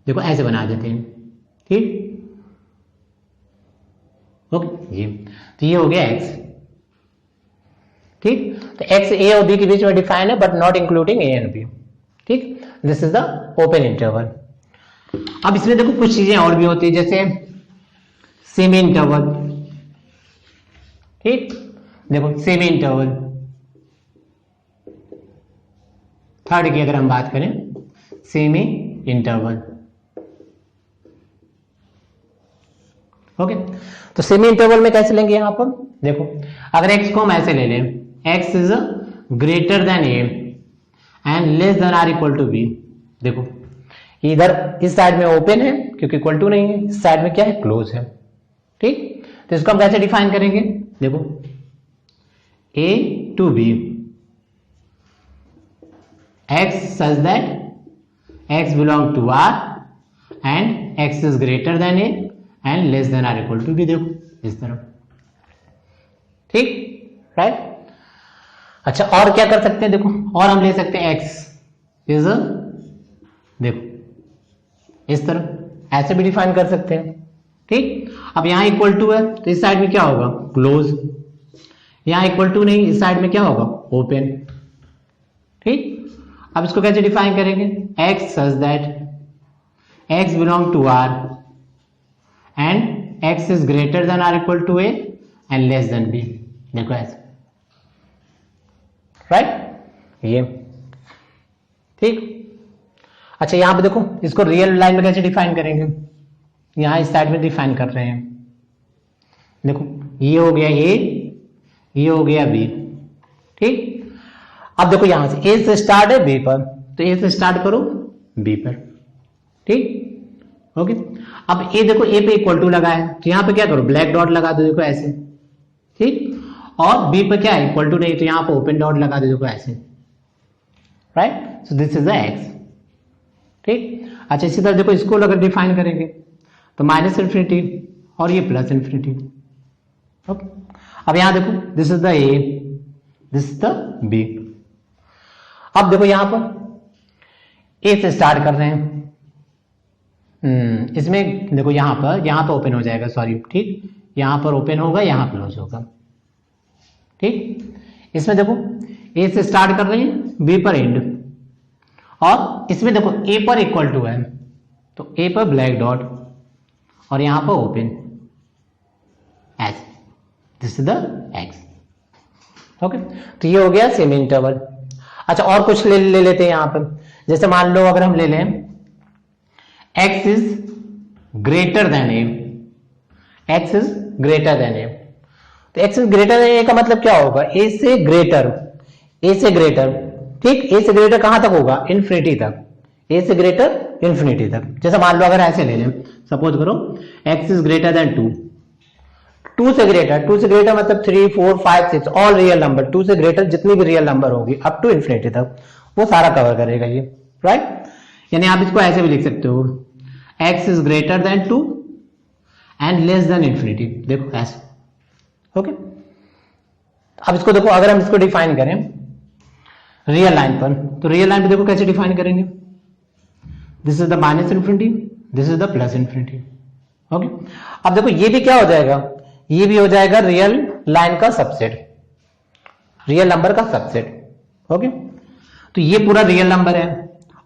देखो ऐसे बना देते हैं, ठीक, ओके। ये हो गया एक्स, ठीक। तो एक्स ए और बी के बीच में डिफाइन है but not including A and B, ठीक। This is the open interval. अब इसमें देखो कुछ चीजें और भी होती है, जैसे सेमी इंटरवल, ठीक। देखो सेमी इंटरवल, थर्ड की अगर हम बात करें, सेमी इंटरवल, ओके। तो सेमी इंटरवल में कैसे लेंगे, यहां पर देखो अगर x को हम ऐसे ले लें, x is greater than a and less than or equal to b, देखो इधर इस साइड में ओपन है क्योंकि इक्वल टू नहीं है, इस साइड में क्या है, क्लोज है, ठीक। तो इसको हम कैसे डिफाइन करेंगे, देखो a to b, x such that x belong to r and x is greater than a and less than or equal to b, देखो इस तरफ, ठीक, राइट। अच्छा और क्या कर सकते हैं, देखो और हम ले सकते हैं x इज, देखो इस तरफ ऐसे भी डिफाइन कर सकते हैं, ठीक। अब यहां इक्वल टू है तो इस साइड में क्या होगा, क्लोज, यहां इक्वल टू नहीं, इस साइड में क्या होगा, ओपन, ठीक। अब इसको कैसे डिफाइन करेंगे, x such that x belong to r and x is greater than or equal to a and less than b, देखो ऐसे, राइट, ये, ठीक। अच्छा यहां पे देखो इसको रियल लाइन में कैसे डिफाइन करेंगे, यहां इस साइड में डिफाइन कर रहे हैं, देखो ये हो गया a ये हो गया बी। ठीक, अब देखो यहां से ए से स्टार्ट है बी पर, तो ए से स्टार्ट करो बी पर। ठीक, ओके। अब ए देखो ए पे इक्वल टू लगा है, तो यहां पे क्या करो ब्लैक डॉट लगा दो, देखो ऐसे। ठीक, और बी पे क्या है इक्वल टू नहीं, तो यहां पे ओपन डॉट लगा दो, देखो ऐसे। Right, so this is the x. ठीक, अच्छा इसी तरह देखो इसको अगर डिफाइन करेंगे तो माइनस इन्फिनिटी और ये प्लस इन्फिनिटी। ओके, अब यहां देखो this is the A, this is the B. अब देखो यहां पर ए से स्टार्ट कर रहे हैं, इसमें देखो यहां पर ओपन हो जाएगा, सॉरी। ठीक, यहां पर ओपन होगा, यहां क्लोज होगा। ठीक, इसमें देखो ए से स्टार्ट कर रहे हैं, बी पर एंड, और इसमें देखो ए पर इक्वल टू है, तो ए पर ब्लैक डॉट और यहां पर open S, this is the x. Okay, तो ये हो गया सेमी इंटरवल। अच्छा और कुछ ले लेते हैं यहां पर, जैसे मान लो अगर हम ले लें x is greater than a, x is greater than a, तो x is greater than a का मतलब क्या होगा, a से ग्रेटर, a से ग्रेटर। ठीक, a से ग्रेटर कहां तक होगा, इन्फिनिटी तक, a से ग्रेटर इन्फिनिटी तक। जैसे मान लो अगर ऐसे ले लें, सपोज करो x इज ग्रेटर देन 2, 2 से ग्रेटर मतलब 3 4 5 6 ऑल रियल नंबर, 2 से ग्रेटर जितनी भी रियल नंबर होगी अप टू इन्फिनिटी तक, वो सारा कवर करेगा ये। राइट, यानी आप इसको ऐसे भी लिख सकते हो, x is greater then 2 and less then infinity, देखो ऐसे। ओके, अब इसको देखो अगर हम इसको डिफाइन करें रियल लाइन पर, तो रियल लाइन पे देखो कैसे डिफाइन करेंगे, this is the minus infinity, this is the plus infinity. Okay, अब देखो ये भी क्या हो जाएगा, ये भी हो जाएगा रियल लाइन का सबसेट, रियल नंबर का सबसेट। ओके, तो ये पूरा रियल नंबर है,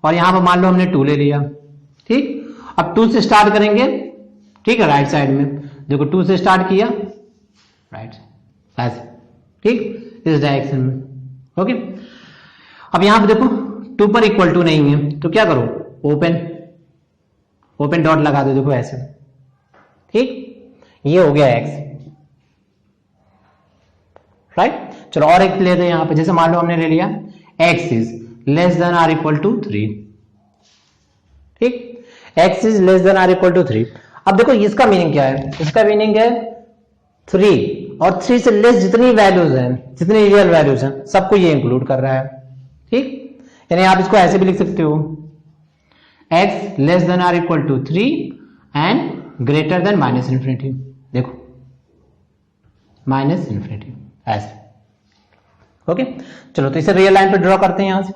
और यहां पर मान लो हमने 2 ले लिया। ठीक, अब 2 से स्टार्ट करेंगे, ठीक है, राइट साइड में देखो 2 से स्टार्ट किया, राइट ऐसे। ठीक, इस डायरेक्शन में। ओके, अब यहां पर देखो 2 पर इक्वल टू नहीं है, तो क्या करो ओपन डॉट लगा दो, देखो ऐसे। ठीक, ये हो गया x। राइट, चलो और एक ले दो यहां पे, जैसे मान लो हमने ले लिया x is less than or equal to 3। ठीक, x is less than or equal to 3। अब देखो इसका मीनिंग क्या है, इसका मीनिंग है 3 और 3 से लेस जितनी वैल्यूज हैं, जितनी रियल वैल्यूज हैं, सबको ये इंक्लूड कर रहा है। ठीक, यानी आप इसको ऐसे भी लिख सकते हो, x less than or equal to 3 and greater than minus infinity, देखो माइनस इन्फिनिटी ऐसे। ओके, चलो तो इसे रियल लाइन पे ड्रॉ करते हैं यहां से,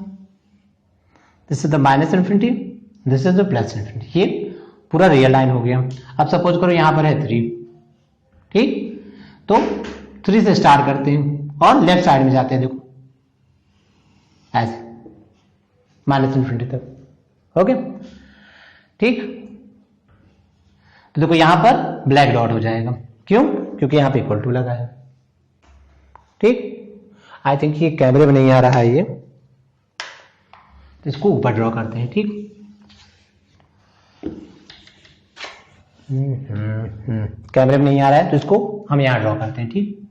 this is the minus infinity, this is the plus infinity, ये पूरा रियल लाइन हो गया। अब सपोज करो यहां पर है 3। ठीक, तो 3 से स्टार्ट करते हैं और लेफ्ट साइड में जाते हैं, देखो ऐसे माइनस इन्फिनिटी तक। ओके, ठीक, तो देखो यहां पर ब्लैक डॉट हो जाएगा, क्यों, क्योंकि यहां पे इक्वल टू लगा है। ठीक, आई थिंक ये कैमरे में नहीं आ रहा है ये, तो इसको ऊपर ड्रॉ करते हैं। ठीक, कैमरे में नहीं आ रहा है तो इसको हम यहां ड्रॉ करते हैं। ठीक,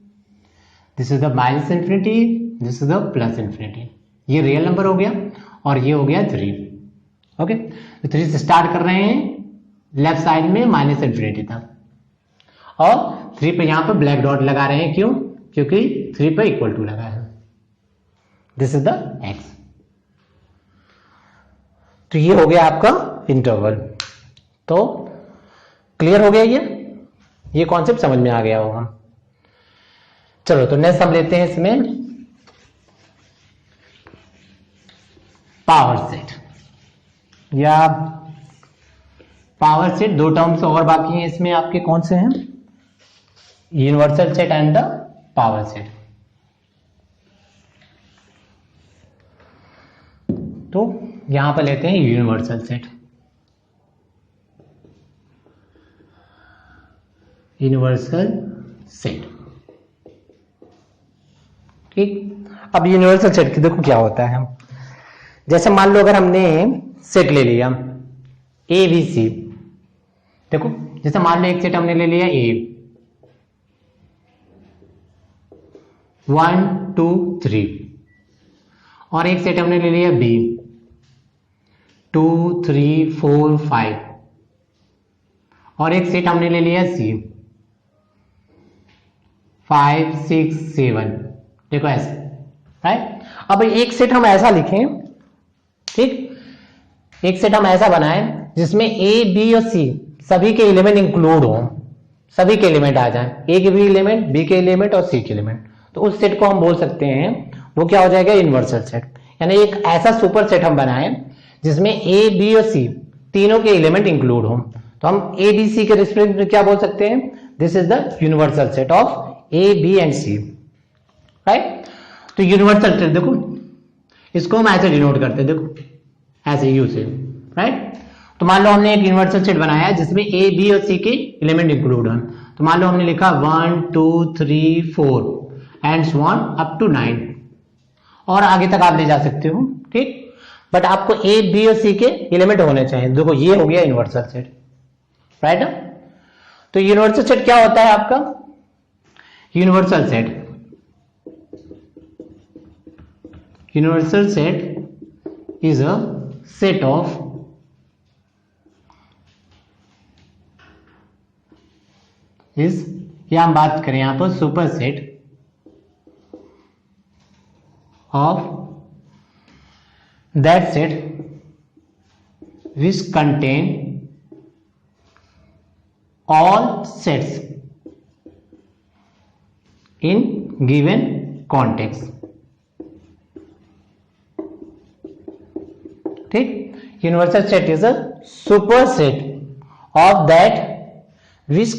this is the minus infinity, this is the plus infinity, ये रियल नंबर हो गया और ये हो गया 3। ओके, तो 3 से स्टार्ट कर रहे हैं लेफ्ट साइड में माइनस इन्फिनिटी तक, और 3 पे यहां पर ब्लैक डॉट लगा रहे हैं, क्यों, क्योंकि 3 पे इक्वल टू लगा है, दिस इज द x। तो ये हो गया आपका इंटरवल। तो क्लियर हो गया, ये कॉन्सेप्ट समझ में आ गया होगा। चलो तो नेक्स्ट हम लेते हैं इसमें पावर सेट, या पावर सेट। 2 टर्म्स और बाकी हैं इसमें आपके, कौन से हैं, universal set and the power set. तो यहां पर लेते हैं यूनिवर्सल सेट, यूनिवर्सल सेट। ठीक, अब यूनिवर्सल सेट की देखो क्या होता है, जैसे मान लो अगर हमने सेट ले लिया ए बी सी, देखो जैसे मान लो एक सेट हमने ले लिया ए, 1 2 3 और एक सेट हमने ले लिया B 2 3 4 5 और एक सेट हमने ले लिया C 5 6 7। देखो ऐसे, राइट। अब एक सेट हम ऐसा लिखें, ठीक, एक सेट हम ऐसा बनाएं जिसमें A B और C सभी के एलिमेंट इंक्लूड हो, सभी के एलिमेंट आ जाएं, A के भी एलिमेंट, B के एलिमेंट और C के एलिमेंट। तो उस सेट को हम बोल सकते हैं, वो क्या हो जाएगा, यूनिवर्सल सेट। यानी एक ऐसा सुपर सेट हम बनाएं जिसमें A B और C तीनों के एलिमेंट इंक्लूड हो, तो हम A B C के रिस्पेक्ट में क्या बोल सकते हैं, this is the universal set of A B and C, right. तो यूनिवर्सल सेट देखो, इसको हम ऐसे डिनोट करते हैं, देखो ऐसे यू से, राइट। तो मान लो हमने एक यूनिवर्सल सेट बनाया है जिसमें A B और C के एलिमेंट इंक्लूड हैं। तो मान लो हमने लिखा 1 2 3 4 and so on up to 9 और आगे तक आप ले जा सकते हो, ठीक। बट आपको A B और C के एलिमेंट होने चाहिए। देखो ये हो गया यूनिवर्सल सेट, राइट। तो यूनिवर्सल सेट क्या होता है आपका, universal set is a set of या हम बात करें यहां पर super set of that set which contain all sets in given context, ठीक। Universal set is a super set of that which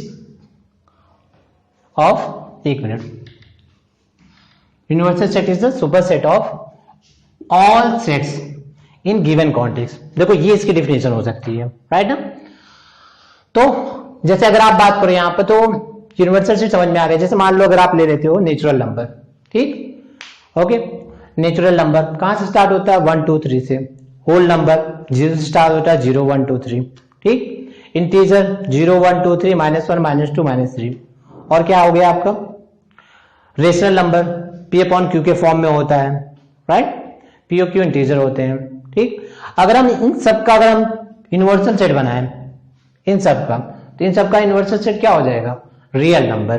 of, एक minute, universal set is the super set of all sets in given context. देखो ये इसकी definition हो सकती है, right ना। तो जैसे अगर आप बात करो यहां पर, तो यूनिवर्सल सेट समझ में आ गया। जैसे मान लो अगर आप ले लेते हो नेचुरल नंबर, ठीक, ओके। नेचुरल नंबर कहां से स्टार्ट होता है, 1 2 3 से। होल नंबर 0 से स्टार्ट होता है, 0 1 2 3, ठीक। इंटीजर 0 1 2 3 -1 -2 -3। और क्या हो गया आपका रेशनल नंबर, P/Q के फॉर्म में होता है, राइट। P और Q इंटीजर होते हैं, ठीक। अगर हम इन सब का अगर हम यूनिवर्सल सेट बनाएं, इन सब का, तो इन सब का यूनिवर्सल सेट क्या हो जाएगा, रियल नंबर,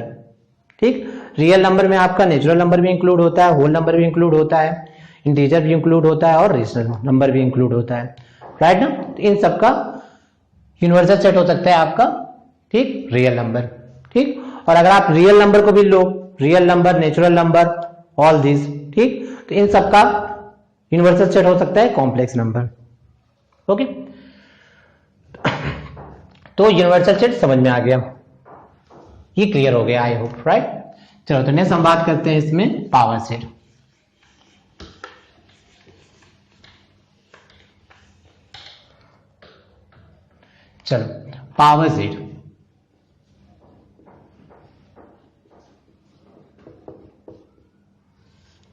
ठीक। रियल नंबर में आपका नेचुरल नंबर भी इंक्लूड होता है, होल नंबर भी इंक्लूड होता है, इंटीजर भी इंक्लूड होता है और रेशनल नंबर भी इंक्लूड होता है, राइट ना। तो इन सब का यूनिवर्सल सेट हो सकता है आपका, ठीक, रियल नंबर, ठीक। और अगर आप रियल नंबर को भी लो, real number, natural number, all this, ठीक, तो इन सब का यूनिवर्सल सेट हो सकता है कॉम्प्लेक्स नंबर, ओके। तो यूनिवर्सल सेट समझ में आ गया, ये क्लियर हो गया, आई होप, राइट। चलो तो नेक्स्ट हम बात करते हैं इसमें पावर सेट। चलो पावर सेट,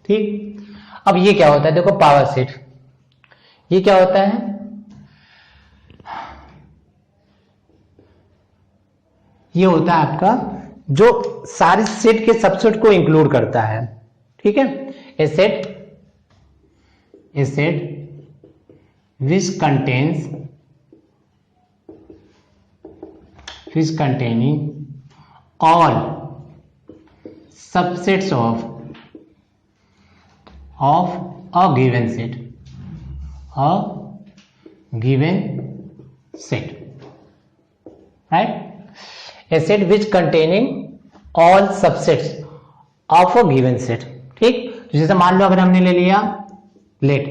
ठीक। अब ये क्या होता है, देखो पावर सेट, ये क्या होता है, ये होता है आपका जो सारे सेट के सबसेट को इंक्लूड करता है, ठीक है। A set which containing all subsets of a given set, right? A set which containing all subsets of a given set, ठीक। तो जैसे मान लो अगर हमने ले लिया, let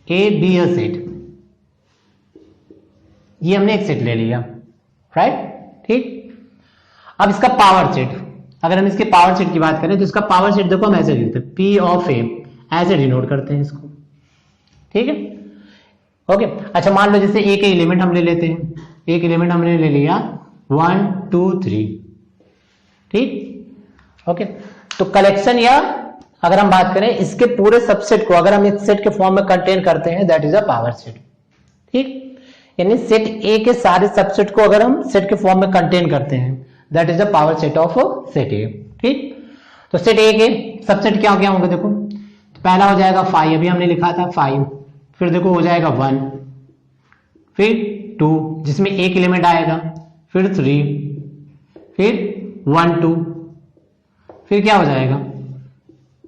A B a set, ये हमने एक सेट ले लिया, राइट, ठीक। अब इसका पावर सेट, अगर हम इसके पावर सेट की बात करें तो इसका पावर सेट देखो हम ऐसे लिखते हैं, P of A, ऐसे डिनोट करते हैं इसको, ठीक है, ओके। अच्छा मान लो जैसे एक एलिमेंट हम ले लेते हैं, एक एलिमेंट हमने ले लिया 1 2 3, ठीक, ओके। तो कलेक्शन या अगर हम बात करें इसके पूरे सबसेट को अगर हम इस सेट के फॉर्म में कंटेन करते हैं, that is a power set, ठीक। यानी सेट ए के सारे सबसेट को अगर हम सेट के फॉर्म में कंटेन करते हैं, that is a power set of set ए, ठीक। तो सेट ए के सबसेट क्या क्या होंगे देखो, तो पहला हो जाएगा 5, अभी हमने लिखा था 5, फिर देखो हो जाएगा 1, फिर 2 जिसमें एक एलिमेंट आएगा, फिर 3, फिर 1 2, फिर क्या हो जाएगा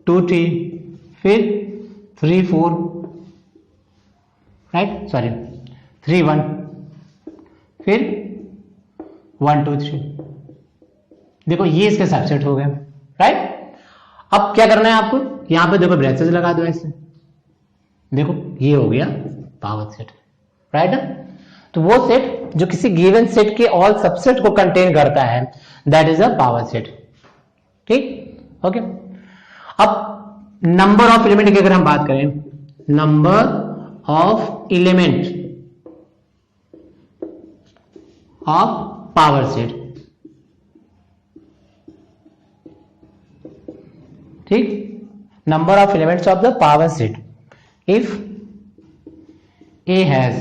2 3, फिर 3 4, राइट, सॉरी 3 1, फिर 1 2 3। देखो ये इसके सबसेट हो गए, राइट। अब क्या करना है आपको, यहां पे देखो ब्रेसेस लगा दो ऐसे, देखो ये हो गया पावर सेट, राइट। तो वो सेट जो किसी गिवन सेट के ऑल सबसेट को कंटेन करता है, that is a power set, ठीक, ओके। अब नंबर ऑफ एलिमेंट की अगर हम बात करें, number of element of power set, ठीक, number of elements of the power set, if A has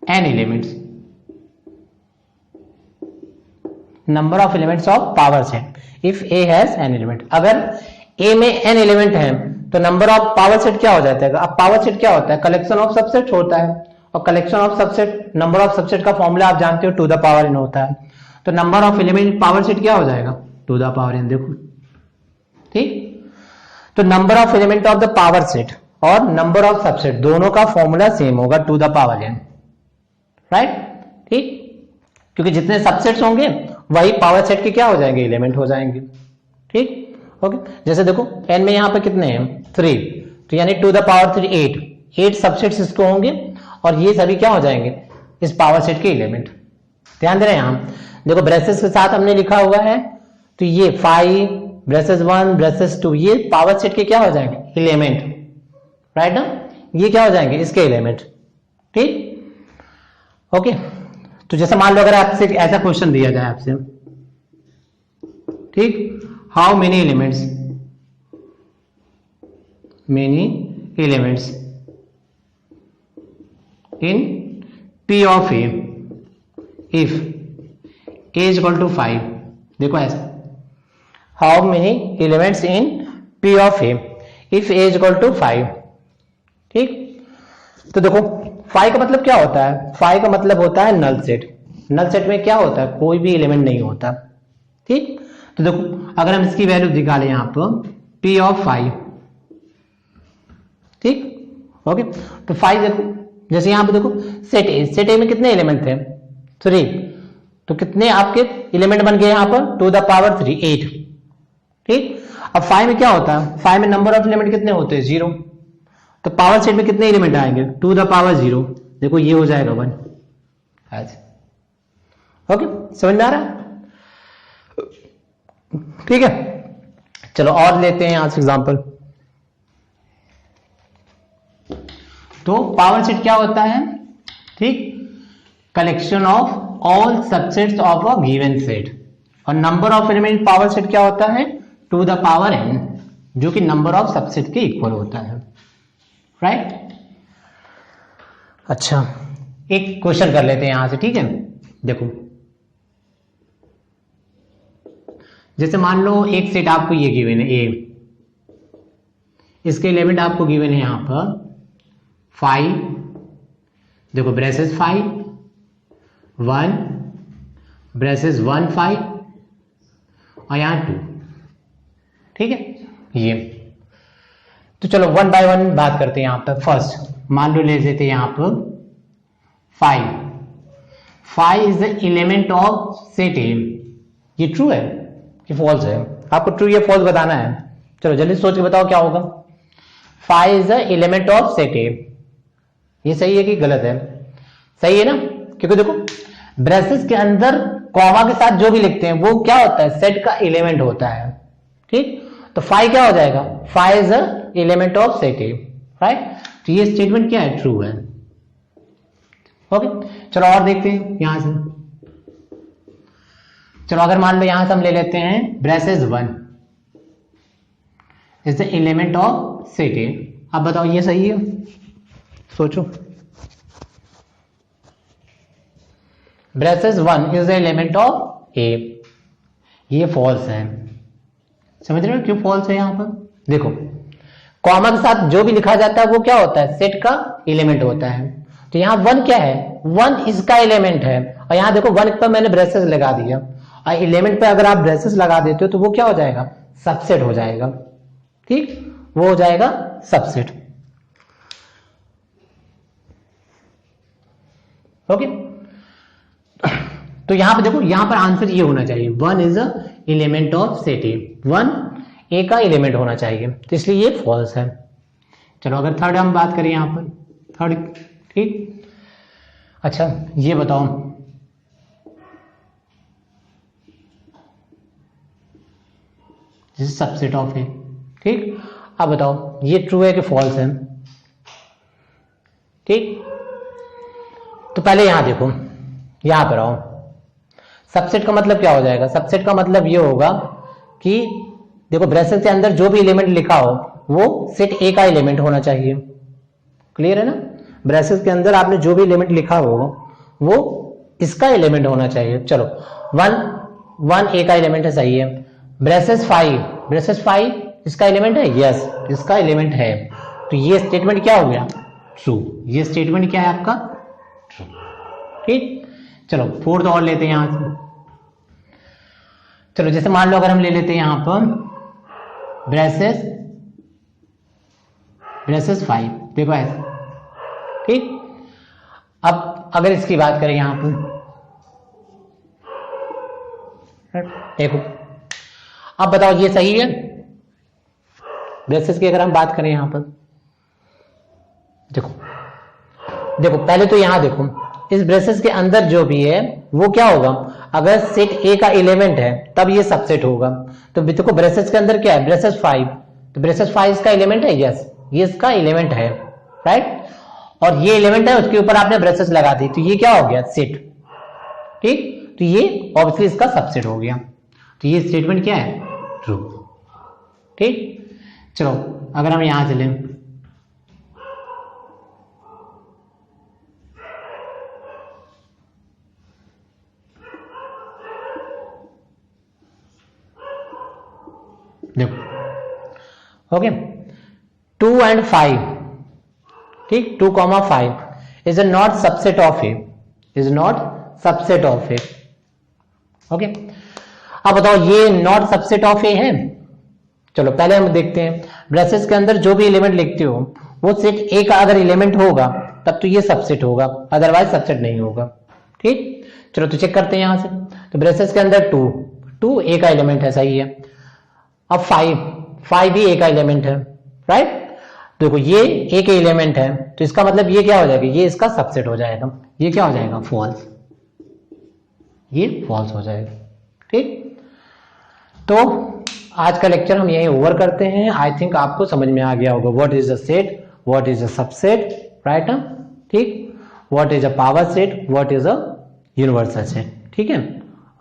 n elements, number of elements of power set, if A has n element, अगर A में n element है तो number of power set क्या हो जाता है। अब पावर सेट क्या होता है, कलेक्शन ऑफ सबसेट होता है, और collection of subset, number of subset का फॉर्मूला आप जानते हो, टू द पावर n होता है। तो number of element power set क्या हो जाएगा, टू द पावर n, देखो, ठीक। तो number of element of the power set और नंबर ऑफ सबसेट दोनों का फॉर्मूला सेम होगा, two the power n, right, ठीक, क्योंकि जितने सबसेट्स होंगे वही पावर सेट के क्या हो जाएंगे, एलिमेंट हो जाएंगे, ठीक, ओके। जैसे देखो n में यहां पे कितने हैं 3, तो यानी टू द पावर 3 8 सबसेट्स इसको होंगे, और ये सभी क्या हो जाएंगे इस पावर सेट के एलिमेंट। ध्यान दे रहे हैं यहां, देखो ब्रेसेस के साथ हमने लिखा हुआ है, तो ये 5 ब्रेसेस 1 ब्रेसेस 2 ये पावर सेट के क्या हो जाएंगे, एलिमेंट, राइट ना, ये क्या हो जाएंगे इसके एलिमेंट, ठीक, ओके। तो जैसे मान लो अगर आपसे ऐसा क्वेश्चन दिया जाए आपसे, ठीक, how many elements in P of A if A is equal to 5, देखो ऐसा, how many elements in P of A if A is equal to 5, ठीक। तो देखो 5 का मतलब क्या होता है, 5 का मतलब होता है नल सेट। नल सेट में क्या होता है, कोई भी एलिमेंट नहीं होता, ठीक। तो देखो अगर हम इसकी वैल्यू निकालें यहां पर P ऑफ 5, ठीक, ओके। तो 5 देखो, जैसे यहां पे देखो सेट ए में कितने एलिमेंट थे 3, तो कितने आपके एलिमेंट बन गए यहां पर, टू द पावर 3 8, ठीक। अब 5 में क्या होता है, 5 में नंबर ऑफ एलिमेंट कितने होते हैं 0, तो पावर सेट में कितने एलिमेंट आएंगे, टू द पावर 0, देखो ये हो जाएगा 1, ओके, समझ में आ रहा है, ठीक है। चलो और लेते हैं यहां से एग्जांपल। तो पावर सेट क्या होता है, ठीक, collection of all subsets of a given set, और number of element power set क्या होता है, टू द पावर n, जो कि नंबर ऑफ सबसेट के इक्वल होता है, राइट। अच्छा एक क्वेश्चन कर लेते हैं यहां से, ठीक है। देखो जैसे मान लो एक सेट आपको ये गिवन है A, इसके एलिमेंट आपको गिवन है यहां पर 5, देखो ब्रेसेस 5 1 ब्रेसेस 1 5 और यहां 2, ठीक है। ये तो चलो 1 बाय 1 बात करते हैं यहां पर। फर्स्ट मान लो ले लेते हैं यहां पर 5 is the element of set A, ये ट्रू है कि फॉल्स है, आपको ट्रू या फॉल्स बताना है। चलो जल्दी सोच के बताओ क्या होगा। 5 is the element of set A, ये सही है कि गलत है, सही है ना, क्योंकि देखो ब्रेसेस के अंदर कॉमा के साथ जो भी लिखते हैं वो क्या होता है, सेट का एलिमेंट होता है, ठीक। तो 5 क्या हो जाएगा, 5 is the element of set A, right. तो ये स्टेटमेंट क्या है, ट्रू है, ओके। चलो और देखते हैं यहां से। चलो अगर मान लो यहां से हम ले लेते हैं braces 1 is the element of set A, अब बताओ ये सही है, सोचो। Braces 1 is the element of A, ये फॉल्स है, समझ रहे हो क्यों फॉल्स है यहाँ पर? देखो कॉमा के साथ जो भी लिखा जाता है वो क्या होता है, सेट का एलिमेंट होता है। तो यहाँ 1 क्या है, 1 इसका एलिमेंट है। और यहाँ देखो 1 पर मैंने ब्रेसेस लगा दिया, और एलिमेंट पे अगर आप ब्रेसेस लगा देते हो तो वो क्या हो जाएगा, सबसेट हो जाएगा। ठीक, वो हो जाएगा सबसेट। ओके, तो यहां पर देखो, यहां पर आंसर ये होना चाहिए 1 is a element of set ए, 1 ए का एलिमेंट होना चाहिए, तो इसलिए ये फॉल्स है। चलो अगर थर्ड हम बात करें यहां पर, थर्ड, ठीक, अच्छा ये बताओ, दिस इज सबसेट ऑफ ए। ठीक, अब बताओ ये ट्रू है कि फॉल्स है? ठीक, तो पहले यहां देखो, यहां पर आओ, सबसेट का मतलब क्या हो जाएगा, सबसेट का मतलब ये होगा कि देखो ब्रेसेस के अंदर जो भी एलिमेंट लिखा हो वो सेट ए का एलिमेंट होना चाहिए। क्लियर है ना, ब्रेसेस के अंदर आपने जो भी एलिमेंट लिखा हो वो इसका एलिमेंट होना चाहिए। चलो 1 ए का एलिमेंट है, सही है। ब्रेसेस 5 इसका एलिमेंट है, यस इसका एलिमेंट है। तो ये स्टेटमेंट क्या हो गया, ट्रू। ये स्टेटमेंट क्या है आपका, ट्रू। ठीक, चलो फोर्थ और लेते हैं यहां से। चलो जैसे मान लो अगर हम ले लेते हैं यहां पर ब्रेसेस 5, देखो ऐसे। ठीक, अब अगर इसकी बात करें यहां पर, देखो अब बताओ ये सही है ब्रेसेस की? अगर हम बात करें यहां पर, देखो पहले तो यहां देखो, इस ब्रेसेस के अंदर जो भी है वो क्या होगा, अगर सेट ए का एलिमेंट है तब ये सबसेट होगा। तो देखो ब्रेसेस के अंदर क्या है, ब्रेसेस 5, तो ब्रेसेस 5 इसका एलिमेंट है, यस ये इसका एलिमेंट है, राइट। और ये एलिमेंट है, उसके ऊपर आपने ब्रेसेस लगा दी, तो ये क्या हो गया, सेट। ठीक, तो ये ऑब्वियसली इसका सबसेट हो गया। तो ये स्टेटमेंट क्या है, ट्रू। ठीक, चलो अगर हम यहां चलें, देखो ओके 2 and 5, ठीक 2, 5 is not subset of A, is not subset of A. Okay, अब बताओ ये नॉट सबसेट ऑफ ए है? चलो पहले हम देखते हैं, ब्रेसेस के अंदर जो भी एलिमेंट लिखते हो वो सेट ए का अगर एलिमेंट होगा तब तो ये सबसेट होगा, अदरवाइज सबसेट नहीं होगा। ठीक, चलो तो चेक करते हैं यहां से। तो ब्रेसेस के अंदर 2 ए का एलिमेंट है, सही है। अब 5 भी ए का एलिमेंट है, राइट। देखो ये ए के एलिमेंट है, तो इसका मतलब ये क्या हो जाएगा, ये इसका सबसेट हो जाएगा। ये क्या हो जाएगा, फॉल्स, ये फॉल्स हो जाएगा। ठीक, तो आज का लेक्चर हम यही ओवर करते हैं। आई थिंक आपको समझ में आ गया होगा what is a set, what is a subset, right. ठीक, what is a power set, what is a universal set. ठीक है,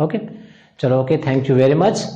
ओके चलो, okay, thank you very much.